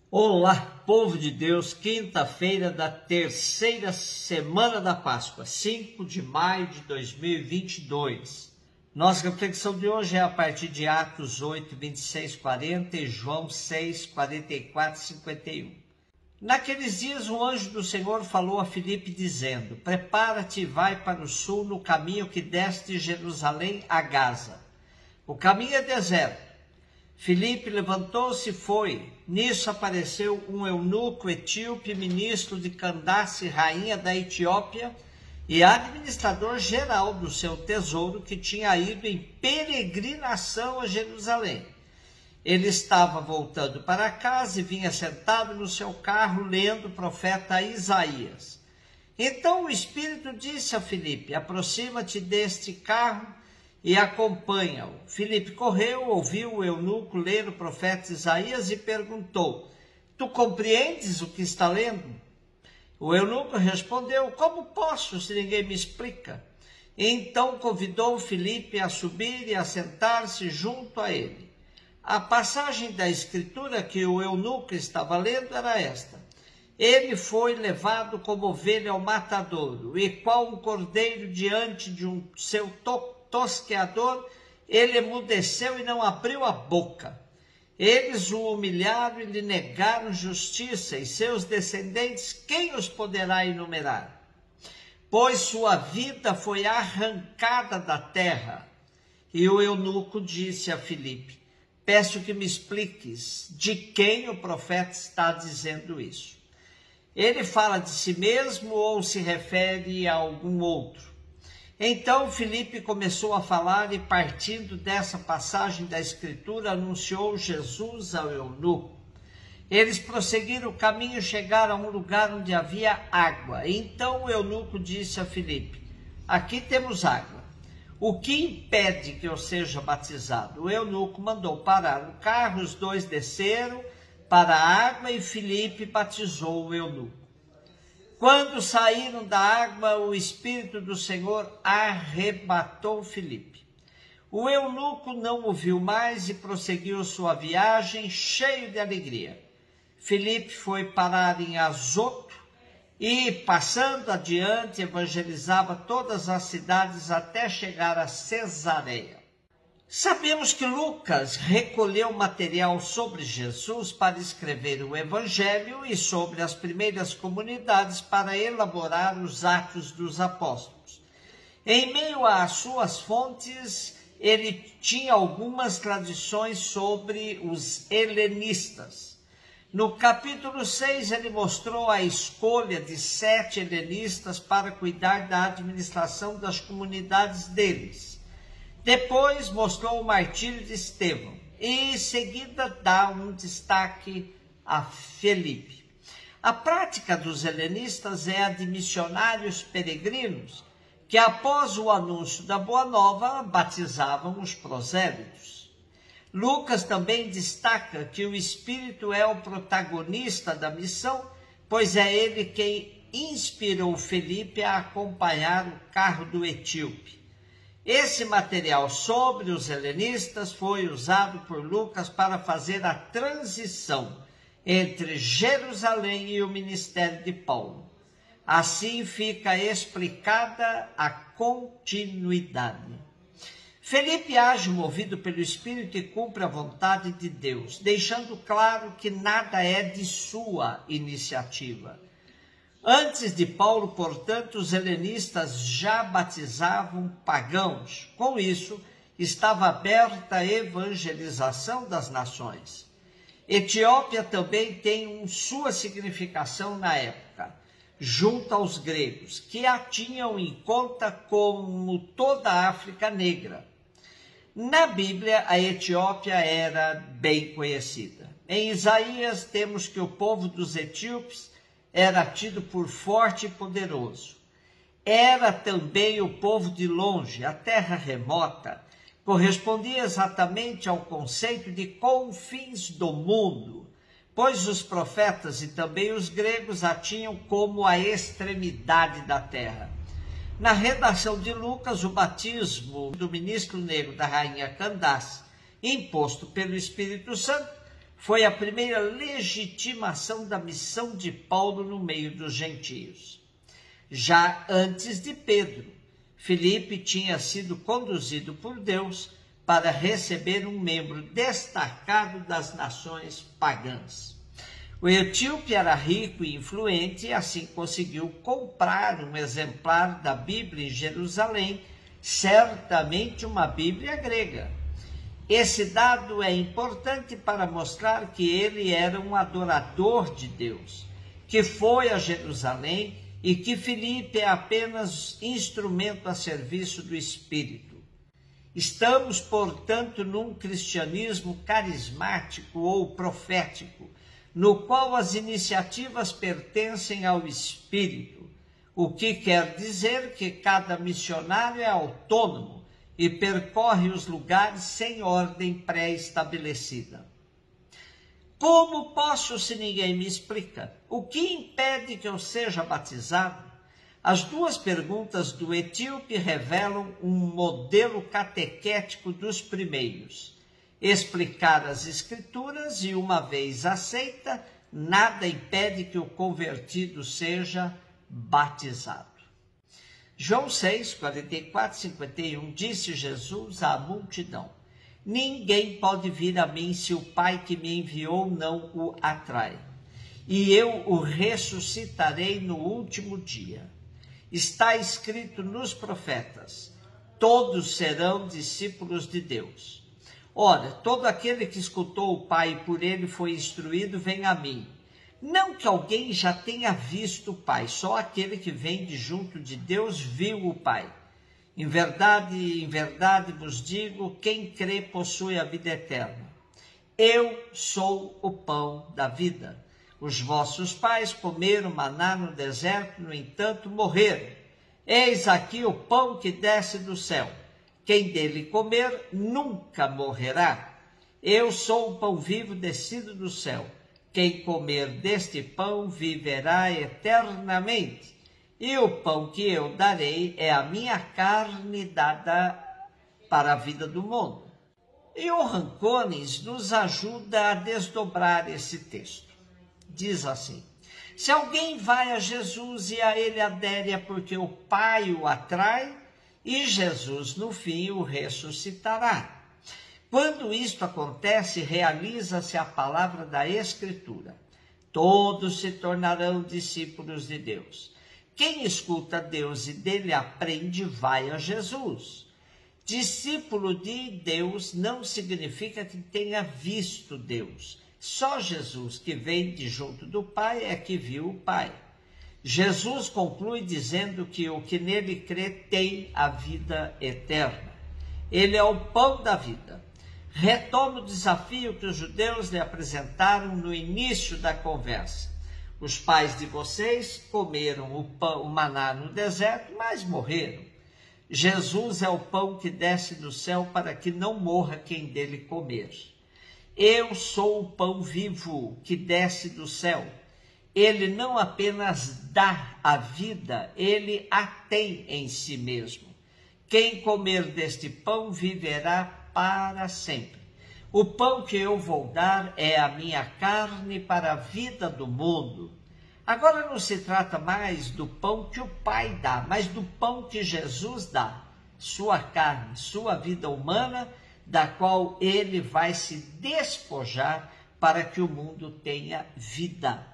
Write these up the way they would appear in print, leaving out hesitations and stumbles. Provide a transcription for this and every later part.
Olá, povo de Deus, quinta-feira da terceira semana da Páscoa, 5 de maio de 2022. Nossa reflexão de hoje é a partir de Atos 8, 26, 40 e João 6, 44 e 51. Naqueles dias, um anjo do Senhor falou a Filipe dizendo: prepara-te e vai para o sul no caminho que desce de Jerusalém a Gaza. O caminho é deserto. Filipe levantou-se e foi. Nisso apareceu um eunuco etíope, ministro de Candace, rainha da Etiópia, e administrador geral do seu tesouro, que tinha ido em peregrinação a Jerusalém. Ele estava voltando para casa e vinha sentado no seu carro lendo o profeta Isaías. Então o Espírito disse a Filipe: aproxima-te deste carro e acompanha-o. Filipe correu, ouviu o eunuco ler o profeta Isaías e perguntou: tu compreendes o que está lendo? O eunuco respondeu: como posso, se ninguém me explica? E então convidou Filipe a subir e a sentar-se junto a ele. A passagem da escritura que o eunuco estava lendo era esta: ele foi levado como ovelha ao matadouro, e qual um cordeiro diante de seu tosqueador, ele emudeceu e não abriu a boca. Eles o humilharam e lhe negaram justiça, e seus descendentes, quem os poderá enumerar? Pois sua vida foi arrancada da terra. E o eunuco disse a Filipe: peço que me expliques de quem o profeta está dizendo isso. Ele fala de si mesmo ou se refere a algum outro? Então Filipe começou a falar e, partindo dessa passagem da Escritura, anunciou Jesus ao eunuco. Eles prosseguiram o caminho e chegaram a um lugar onde havia água. Então o eunuco disse a Filipe: aqui temos água. O que impede que eu seja batizado? O eunuco mandou parar o carro, os dois desceram para a água e Filipe batizou o eunuco. Quando saíram da água, o Espírito do Senhor arrebatou Filipe. O eunuco não o viu mais e prosseguiu sua viagem cheio de alegria. Filipe foi parar em Azoto e, passando adiante, evangelizava todas as cidades até chegar a Cesareia. Sabemos que Lucas recolheu material sobre Jesus para escrever o Evangelho e sobre as primeiras comunidades para elaborar os Atos dos Apóstolos. Em meio às suas fontes, ele tinha algumas tradições sobre os helenistas. No capítulo 6, ele mostrou a escolha de 7 helenistas para cuidar da administração das comunidades deles. Depois mostrou o martírio de Estevão e em seguida dá um destaque a Filipe. A prática dos helenistas é a de missionários peregrinos que, após o anúncio da Boa Nova, batizavam os prosélitos. Lucas também destaca que o Espírito é o protagonista da missão, pois é ele quem inspirou Filipe a acompanhar o carro do etíope. Esse material sobre os helenistas foi usado por Lucas para fazer a transição entre Jerusalém e o ministério de Paulo. Assim fica explicada a continuidade. Filipe age movido pelo Espírito e cumpre a vontade de Deus, deixando claro que nada é de sua iniciativa. Antes de Paulo, portanto, os helenistas já batizavam pagãos. Com isso, estava aberta a evangelização das nações. Etiópia também tem sua significação na época, junto aos gregos, que a tinham em conta como toda a África negra. Na Bíblia, a Etiópia era bem conhecida. Em Isaías, temos que o povo dos etíopes era tido por forte e poderoso. Era também o povo de longe, a terra remota, correspondia exatamente ao conceito de confins do mundo, pois os profetas e também os gregos a tinham como a extremidade da terra. Na redação de Lucas, o batismo do ministro negro da rainha Candace, imposto pelo Espírito Santo, foi a primeira legitimação da missão de Paulo no meio dos gentios. Já antes de Pedro, Filipe tinha sido conduzido por Deus para receber um membro destacado das nações pagãs. O etíope era rico e influente e assim conseguiu comprar um exemplar da Bíblia em Jerusalém, certamente uma Bíblia grega. Esse dado é importante para mostrar que ele era um adorador de Deus, que foi a Jerusalém e que Filipe é apenas instrumento a serviço do Espírito. Estamos, portanto, num cristianismo carismático ou profético, no qual as iniciativas pertencem ao Espírito, o que quer dizer que cada missionário é autônomo e percorre os lugares sem ordem pré-estabelecida. Como posso se ninguém me explica? O que impede que eu seja batizado? As duas perguntas do etíope revelam um modelo catequético dos primeiros. Explicar as Escrituras e, uma vez aceita, nada impede que o convertido seja batizado. João 6, 44, 51, disse Jesus à multidão: ninguém pode vir a mim se o Pai que me enviou não o atrai, e eu o ressuscitarei no último dia. Está escrito nos profetas: todos serão discípulos de Deus. Ora, todo aquele que escutou o Pai e por ele foi instruído, vem a mim. Não que alguém já tenha visto o Pai, só aquele que vem de junto de Deus viu o Pai. Em verdade vos digo, quem crê possui a vida eterna. Eu sou o pão da vida. Os vossos pais comeram maná no deserto, no entanto morreram. Eis aqui o pão que desce do céu. Quem dele comer nunca morrerá. Eu sou o pão vivo descido do céu. Quem comer deste pão viverá eternamente. E o pão que eu darei é a minha carne dada para a vida do mundo. E o Rancones nos ajuda a desdobrar esse texto. Diz assim: se alguém vai a Jesus e a ele adere é porque o Pai o atrai, e Jesus no fim o ressuscitará. Quando isto acontece, realiza-se a palavra da Escritura: todos se tornarão discípulos de Deus. Quem escuta Deus e dele aprende, vai a Jesus. Discípulo de Deus não significa que tenha visto Deus. Só Jesus, que vem de junto do Pai, é que viu o Pai. Jesus conclui dizendo que o que nele crê tem a vida eterna. Ele é o pão da vida. Retoma o desafio que os judeus lhe apresentaram no início da conversa. Os pais de vocês comeram o maná no deserto, mas morreram. Jesus é o pão que desce do céu para que não morra quem dele comer. Eu sou o pão vivo que desce do céu. Ele não apenas dá a vida, ele a tem em si mesmo. Quem comer deste pão viverá para sempre. O pão que eu vou dar é a minha carne para a vida do mundo. Agora não se trata mais do pão que o Pai dá, mas do pão que Jesus dá, sua carne, sua vida humana, da qual ele vai se despojar para que o mundo tenha vida.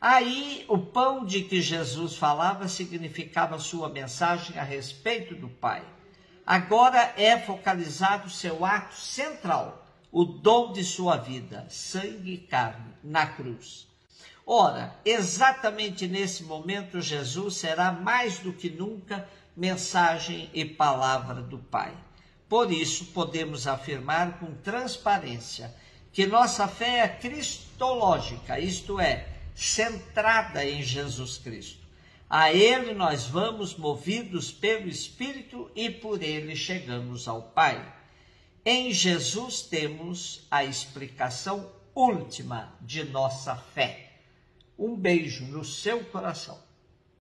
Aí, o pão de que Jesus falava significava sua mensagem a respeito do Pai. Agora é focalizado seu ato central, o dom de sua vida, sangue e carne, na cruz. Ora, exatamente nesse momento, Jesus será mais do que nunca mensagem e palavra do Pai. Por isso, podemos afirmar com transparência que nossa fé é cristológica, isto é, centrada em Jesus Cristo. A Ele nós vamos movidos pelo Espírito e por Ele chegamos ao Pai. Em Jesus temos a explicação última de nossa fé. Um beijo no seu coração.